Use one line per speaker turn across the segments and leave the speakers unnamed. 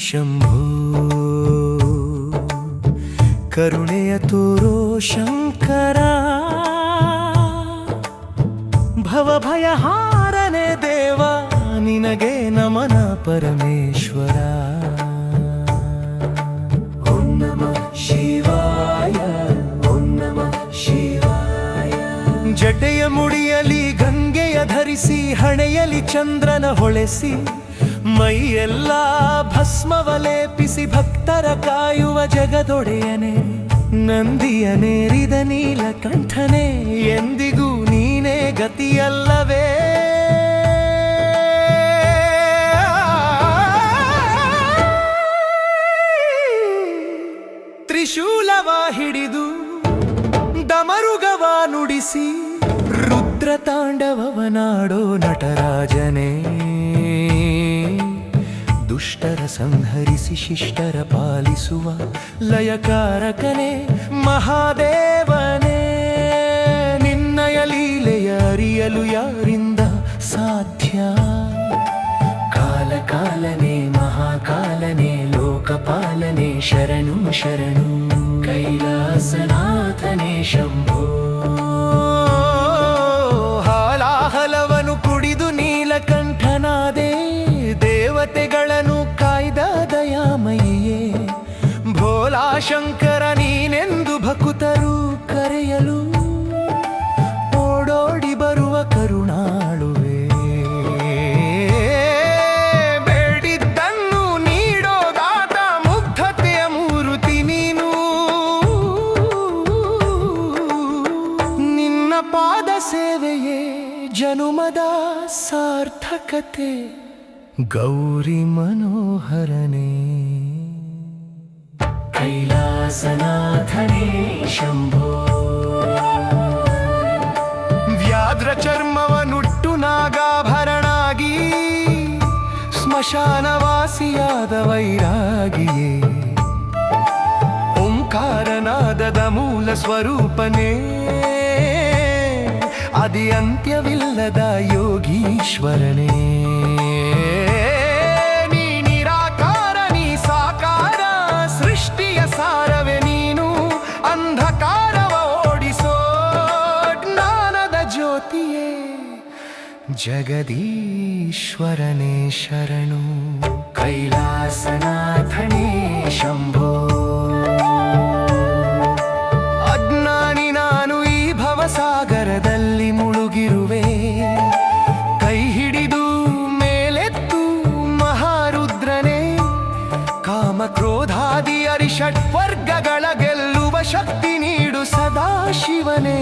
ಶಂಭೋ ಕರುಣೆಯ ತೋರೋ ಶಂಕರ ಭವಭಯಹಾರನೆ ದೇವ ನಿನಗೆ ನಮನ ಪರಮೇಶ್ವರ ಓಂ ನಮಃ ಶಿವಾಯ ಓಂ ನಮಃ ಶಿವಾಯ ಜಟೆಯ ಮುಡಿಯಲಿ ಗಂಗೆಯ ಧರಿಸಿ ಹಣೆಯಲಿ ಚಂದ್ರನ ಹೊಳೆಸಿ ಮೈಯೆಲ್ಲ ಭಸ್ಮವ ಲೇಪಿಸಿ ಭಕ್ತರ ಕಾಯುವ ಜಗದೊಡೆಯನೆ ನಂದಿಯನೇರಿದ ನೀಲಕಂಠನೆ ಎಂದಿಗೂ ನೀನೇ ಗತಿಯಲ್ಲವೇ ತ್ರಿಶೂಲವ ಹಿಡಿದು ಡಮರುಗವ ನುಡಿಸಿ ರುದ್ರ ತಾಂಡವನಾಡೋ ನಟರಾಜನೇ ದುಷ್ಟರ ಸಂಹರಿಸಿ ಶಿಷ್ಟರ ಪಾಲಿಸುವ ಲಯಕಾರಕನೇ ಮಹಾದೇವನೇ ನಿನ್ನಯ ಲೀಲೆಯ ಅರಿಯಲು ಯಾರಿಂದ ಸಾಧ್ಯ ಕಾಲಕಾಲನೆ ಮಹಾಕಾಲನೆ ಲೋಕಪಾಲನೆ ಶರಣು ಶರಣು ಕೈಲಾಸನಾಥನೇ ಶಂಭೋ ಹಾಲಾಹಲವನು ಕುಡಿದು ನೀಲಕಂಠನಾದೆ ದೇವತೆಗಳನ್ನು ಕಾಯ್ದ ದಯಾಮಯಿಯೇ ಭೋಲಾ ಶಂಕರ ನೀನೆಂದು ಭಕುತರು ಕರೆಯಲು ಓಡೋಡಿ ಬರುವ ಕರುಣಾಳುವೆ ಬೇಡಿದ್ದನ್ನು ನೀಡೋದಾತ ಮುಗ್ಧತೆಯ ಮೂರುತಿ ನೀನು ನಿನ್ನ ಪಾದ ಸೇವೆಯೇ ಜನುಮದ ಸಾರ್ಥಕತೆ ಗೌರಿ ಮನೋಹರನೇ ಕೈಲಾಸನಾಥನೇ ಶಂಭೋ ವ್ಯಾಘ್ರ ಚರ್ಮವನುಟ್ಟು ನಾಗಾಭರಣಾಗಿ ಸ್ಮಶಾನವಾಸಿಯಾದ ವೈರಾಗಿಯೇ ಓಂಕಾರನಾದದ ಮೂಲ ಸ್ವರೂಪನೇ ಅದಿ ಅಂತ್ಯವಿಲ್ಲದ ಯೋಗೀಶ್ವರನೇ ನೀ ನಿರಾಕಾರ ನೀ ಸಾಕಾರ ಸೃಷ್ಟಿಯ ಸಾರವೇ ನೀನು ಅಂಧಕಾರವ ಓಡಿಸೋ ಜ್ಞಾನದ ಜ್ಯೋತಿಯೇ ಜಗದೀಶ್ವರನೇ ಶರಣು ಕೈಲಾಸನಾಥನೇ ಶಂಭೋ ಅಜ್ಞಾನಿ ನಾನು ಈ ಭವಸಾಗರದಲ್ಲಿ ಮುಳುಗಿರುವೆ ಕೈ ಹಿಡಿದು ಮೇಲೆತ್ತು ಮಹಾರುದ್ರನೇ ಕಾಮ ಕ್ರೋಧಾದಿ ಅರಿಷಟ್ ವರ್ಗಗಳ ಗೆಲ್ಲುವ ಶಕ್ತಿ ನೀಡು ಸದಾಶಿವನೇ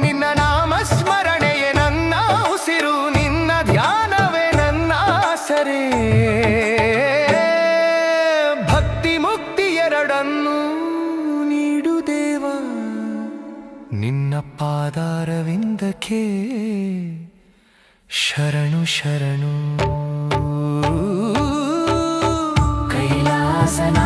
ನಿನ್ನ ನಾಮ ಸ್ಮರಣೆಯೇ ನನ್ನ ಉಸಿರು ನಿನ್ನ ಧ್ಯಾನವೇ ನನ್ನ ಆಸರೆ ಭಕ್ತಿ ಮುಕ್ತಿ ಎರಡನ್ನು ನೀಡು ದೇವ ನಿನ್ನ ಪಾದಾರವಿಂದಕ್ಕೆ ಶರಣು ಶರಣು ಕೈಲಾಸನ